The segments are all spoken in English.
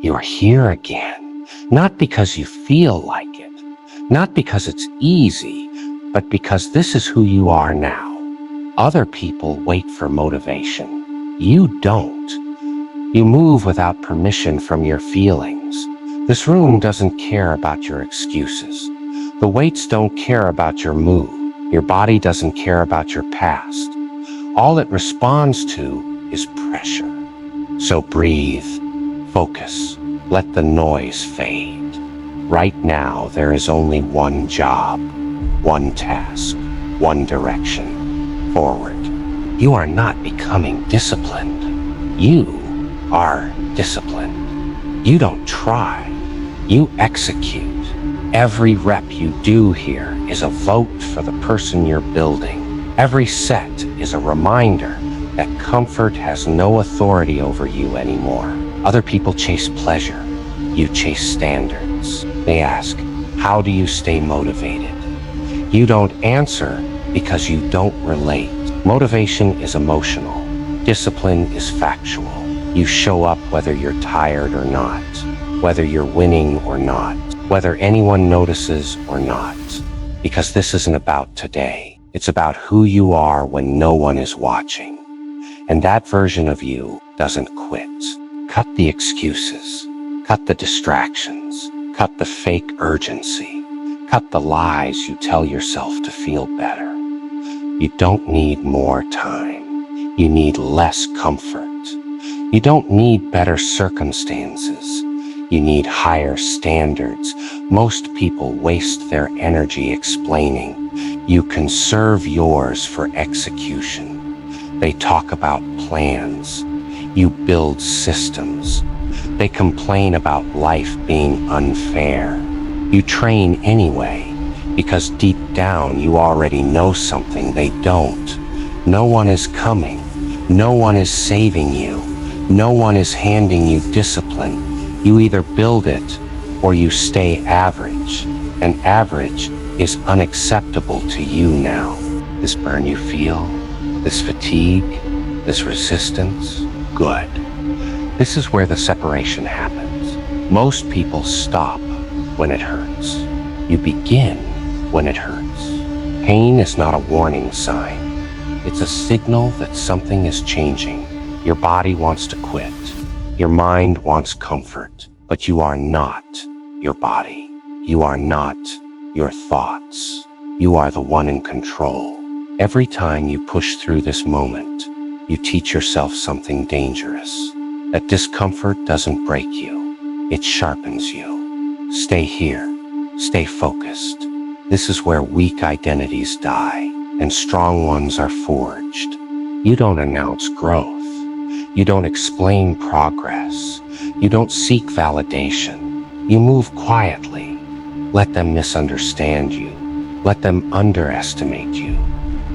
You're here again, not because you feel like it, not because it's easy, but because this is who you are now. Other people wait for motivation. You don't. You move without permission from your feelings. This room doesn't care about your excuses. The weights don't care about your mood. Your body doesn't care about your past. All it responds to is pressure. So breathe, focus, let the noise fade. Right now, there is only one job, one task, one direction, forward. You are not becoming disciplined. You are disciplined. You don't try, you execute. Every rep you do here is a vote for the person you're building. Every set is a reminder that comfort has no authority over you anymore. Other people chase pleasure. You chase standards. They ask, how do you stay motivated? You don't answer because you don't relate. Motivation is emotional. Discipline is factual. You show up whether you're tired or not, whether you're winning or not, whether anyone notices or not. Because this isn't about today. It's about who you are when no one is watching. And that version of you doesn't quit. Cut the excuses. Cut the distractions. Cut the fake urgency. Cut the lies you tell yourself to feel better. You don't need more time. You need less comfort. You don't need better circumstances. You need higher standards. Most people waste their energy explaining. You conserve yours for execution. They talk about plans. You build systems. They complain about life being unfair. You train anyway, because deep down you already know something they don't. No one is coming. No one is saving you. No one is handing you discipline. You either build it or you stay average. And average is unacceptable to you now. This burn you feel, this fatigue, this resistance, good. This is where the separation happens. Most people stop when it hurts. You begin when it hurts. Pain is not a warning sign. It's a signal that something is changing. Your body wants to quit. Your mind wants comfort, but you are not your body. You are not your thoughts. You are the one in control. Every time you push through this moment, you teach yourself something dangerous. That discomfort doesn't break you. It sharpens you. Stay here. Stay focused. This is where weak identities die and strong ones are forged. You don't announce growth. You don't explain progress. You don't seek validation. You move quietly. Let them misunderstand you. Let them underestimate you.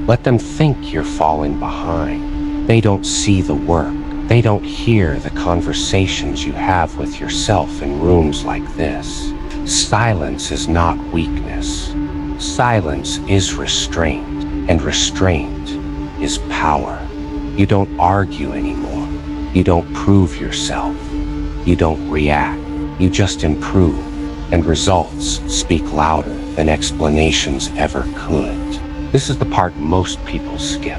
Let them think you're falling behind. They don't see the work. They don't hear the conversations you have with yourself in rooms like this. Silence is not weakness. Silence is restraint, and restraint is power. You don't argue anymore. You don't prove yourself. You don't react. You just improve. And results speak louder than explanations ever could. This is the part most people skip.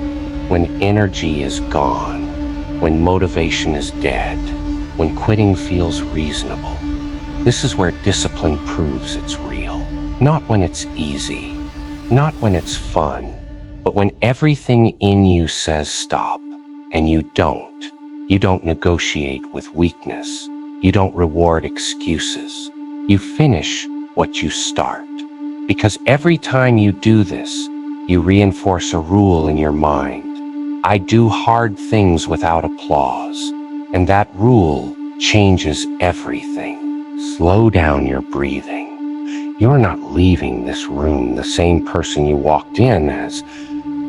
When energy is gone, when motivation is dead, when quitting feels reasonable. This is where discipline proves it's real. Not when it's easy, not when it's fun, but when everything in you says stop, and you don't. You don't negotiate with weakness. You don't reward excuses. You finish what you start. Because every time you do this, you reinforce a rule in your mind. I do hard things without applause. And that rule changes everything. Slow down your breathing. You're not leaving this room the same person you walked in as.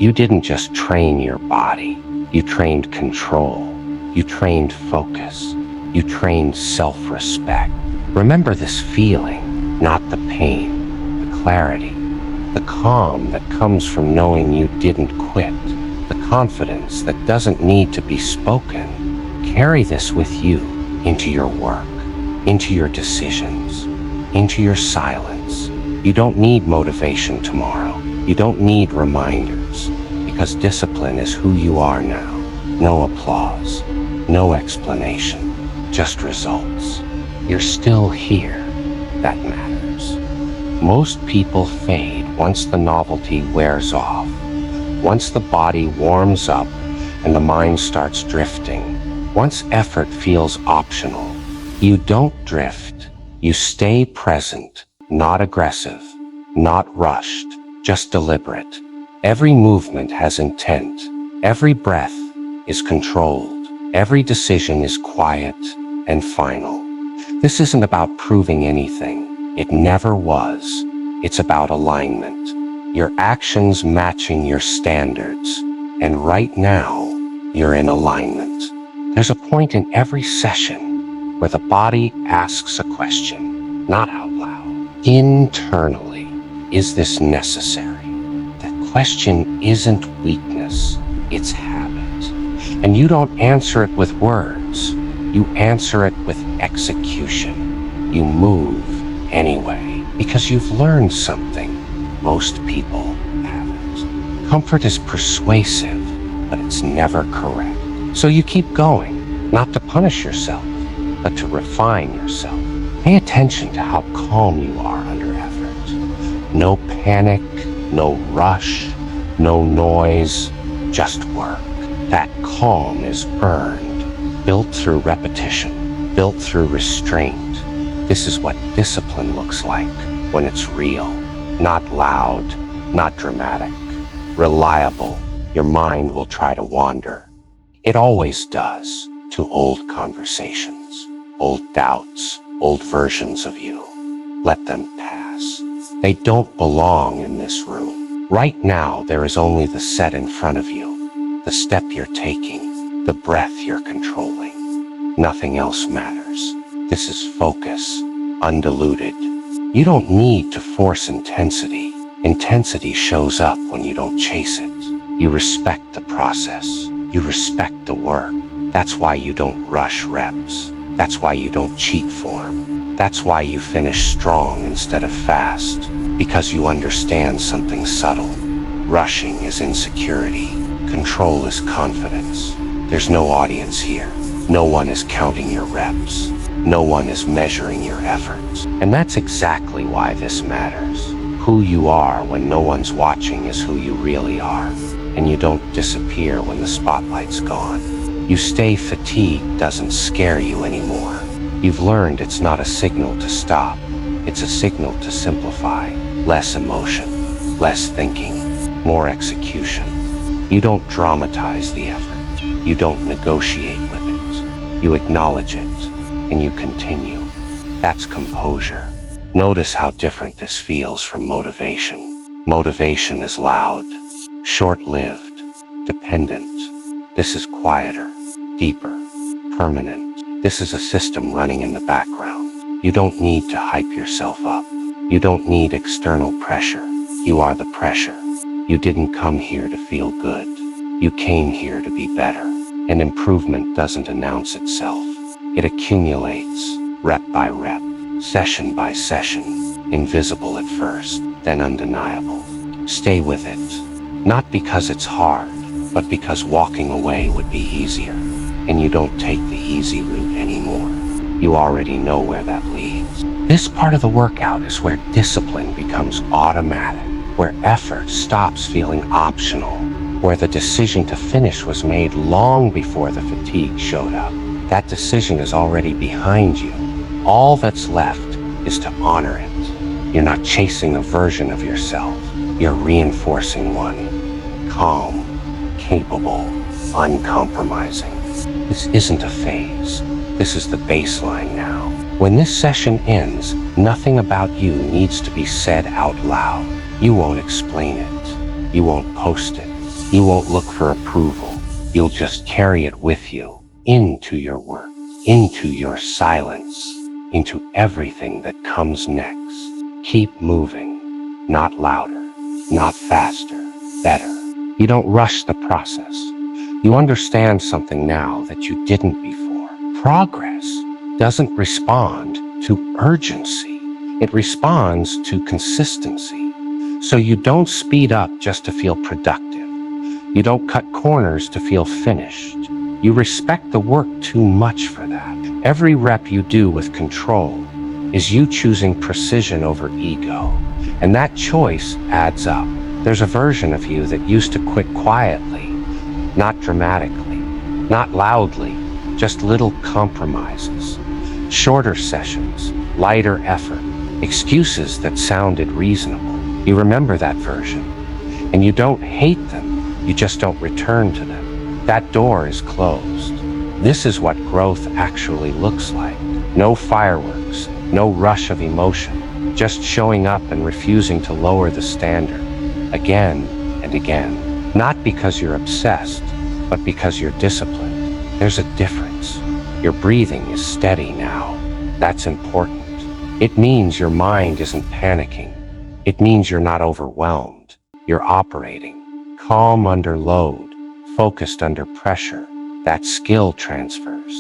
You didn't just train your body. You trained control. You trained focus. You trained self-respect. Remember this feeling, not the pain, the clarity, the calm that comes from knowing you didn't quit, the confidence that doesn't need to be spoken. Carry this with you into your work, into your decisions, into your silence. You don't need motivation tomorrow. You don't need reminders, because discipline is who you are now. No applause, no explanation, just results. You're still here. That matters. Most people fade once the novelty wears off, once the body warms up and the mind starts drifting, once effort feels optional. You don't drift. You stay present, not aggressive, not rushed, just deliberate. Every movement has intent. Every breath is controlled. Every decision is quiet and final. This isn't about proving anything. It never was. It's about alignment. Your actions matching your standards. And right now, you're in alignment. There's a point in every session where the body asks a question, not out loud. Internally, is this necessary? That question isn't weakness, it's habit. And you don't answer it with words. You answer it with execution. You move anyway, because you've learned something most people haven't. Comfort is persuasive, but it's never correct. So you keep going, not to punish yourself, but to refine yourself. Pay attention to how calm you are under effort. No panic, no rush, no noise, just work. That calm is earned, built through repetition, built through restraint. This is what discipline looks like when it's real, not loud, not dramatic, reliable. Your mind will try to wander. It always does, to old conversations, old doubts, old versions of you. Let them pass. They don't belong in this room. Right now, there is only the set in front of you, the step you're taking, the breath you're controlling. Nothing else matters. This is focus, undiluted. You don't need to force intensity. Intensity shows up when you don't chase it. You respect the process. You respect the work. That's why you don't rush reps. That's why you don't cheat form. That's why you finish strong instead of fast. Because you understand something subtle. Rushing is insecurity. Control is confidence. There's no audience here. No one is counting your reps. No one is measuring your efforts. And that's exactly why this matters. Who you are when no one's watching is who you really are. And you don't disappear when the spotlight's gone. You stay fatigued doesn't scare you anymore. You've learned it's not a signal to stop. It's a signal to simplify. Less emotion, less thinking, more execution. You don't dramatize the effort. You don't negotiate with it. You acknowledge it, and you continue. That's composure. Notice how different this feels from motivation. Motivation is loud, short-lived, dependent. This is quieter, deeper, permanent. This is a system running in the background. You don't need to hype yourself up. You don't need external pressure. You are the pressure. You didn't come here to feel good. You came here to be better. And improvement doesn't announce itself. It accumulates, rep by rep, session by session, invisible at first, then undeniable. Stay with it. Not because it's hard, but because walking away would be easier. And you don't take the easy route anymore. You already know where that leads. This part of the workout is where discipline becomes automatic, where effort stops feeling optional, where the decision to finish was made long before the fatigue showed up. That decision is already behind you. All that's left is to honor it. You're not chasing a version of yourself. You're reinforcing one. Calm, capable, uncompromising. This isn't a phase. This is the baseline now. When this session ends, nothing about you needs to be said out loud. You won't explain it. You won't post it. You won't look for approval. You'll just carry it with you into your work, into your silence, into everything that comes next. Keep moving, not louder, not faster, better. You don't rush the process. You understand something now that you didn't before. Progress doesn't respond to urgency. It responds to consistency. So you don't speed up just to feel productive. You don't cut corners to feel finished. You respect the work too much for that. Every rep you do with control is you choosing precision over ego. And that choice adds up. There's a version of you that used to quit quietly, not dramatically, not loudly, just little compromises. Shorter sessions, lighter effort, excuses that sounded reasonable. You remember that version, and you don't hate them, you just don't return to them. That door is closed. This is what growth actually looks like. No fireworks, no rush of emotion, just showing up and refusing to lower the standard, again and again. Not because you're obsessed, but because you're disciplined. There's a difference. Your breathing is steady now. That's important. It means your mind isn't panicking. It means you're not overwhelmed. You're operating. Calm under load, focused under pressure. That skill transfers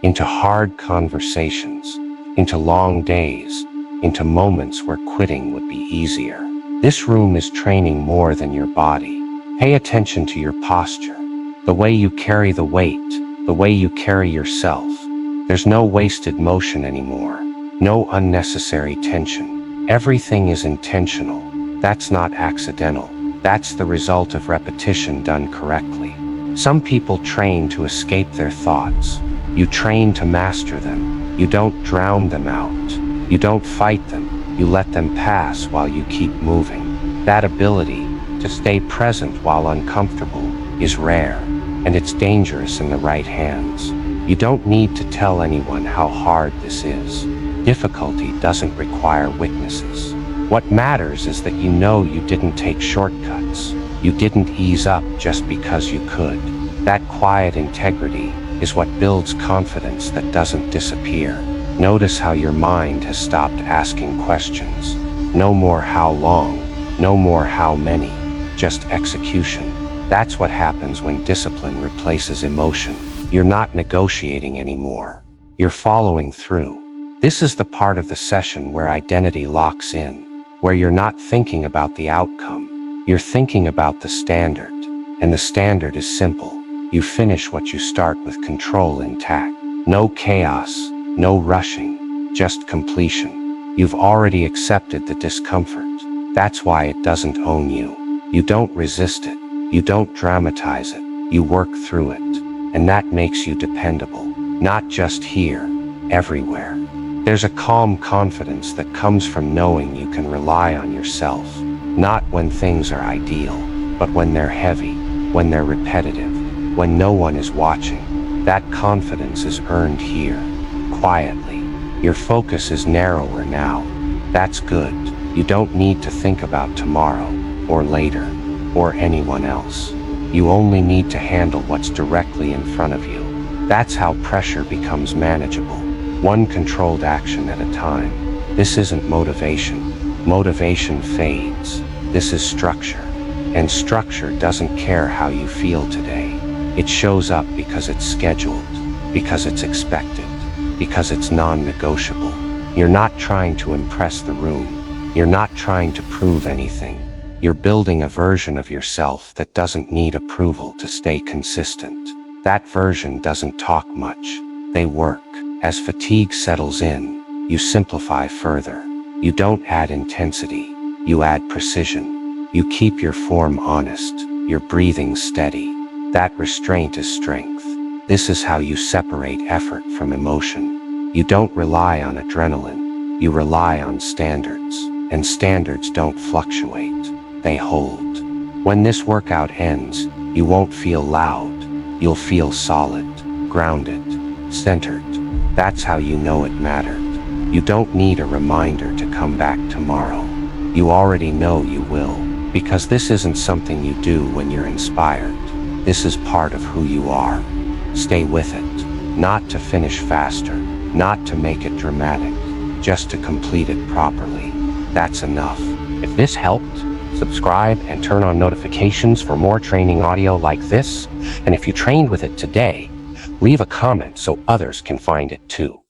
into hard conversations, into long days, into moments where quitting would be easier. This room is training more than your body. Pay attention to your posture, the way you carry the weight, the way you carry yourself. There's no wasted motion anymore, no unnecessary tension. Everything is intentional. That's not accidental. That's the result of repetition done correctly. Some people train to escape their thoughts. You train to master them. You don't drown them out. You don't fight them. You let them pass while you keep moving. That ability to stay present while uncomfortable is rare, and it's dangerous in the right hands. You don't need to tell anyone how hard this is. Difficulty doesn't require witnesses. What matters is that you know you didn't take shortcuts. You didn't ease up just because you could. That quiet integrity is what builds confidence that doesn't disappear. Notice how your mind has stopped asking questions. No more how long, no more how many, just execution. That's what happens when discipline replaces emotion. You're not negotiating anymore. You're following through. This is the part of the session where identity locks in, where you're not thinking about the outcome. You're thinking about the standard. And the standard is simple. You finish what you start with control intact. No chaos, no rushing, just completion. You've already accepted the discomfort. That's why it doesn't own you. You don't resist it. You don't dramatize it. You work through it. And that makes you dependable. Not just here, everywhere. There's a calm confidence that comes from knowing you can rely on yourself. Not when things are ideal, but when they're heavy, when they're repetitive, when no one is watching. That confidence is earned here, quietly. Your focus is narrower now. That's good. You don't need to think about tomorrow, or later, or anyone else. You only need to handle what's directly in front of you. That's how pressure becomes manageable. One controlled action at a time. This isn't motivation. Motivation fades. This is structure. And structure doesn't care how you feel today. It shows up because it's scheduled, because it's expected, because it's non-negotiable. You're not trying to impress the room. You're not trying to prove anything. You're building a version of yourself that doesn't need approval to stay consistent. That version doesn't talk much. They work. As fatigue settles in, you simplify further. You don't add intensity. You add precision. You keep your form honest, your breathing steady. That restraint is strength. This is how you separate effort from emotion. You don't rely on adrenaline. You rely on standards. And standards don't fluctuate. They hold. When this workout ends, you won't feel loud. You'll feel solid, grounded, centered. That's how you know it mattered. You don't need a reminder to come back tomorrow. You already know you will, because this isn't something you do when you're inspired. This is part of who you are. Stay with it. Not to finish faster, not to make it dramatic, just to complete it properly. That's enough. If this helped, subscribe and turn on notifications for more training audio like this. And if you trained with it today, leave a comment so others can find it too.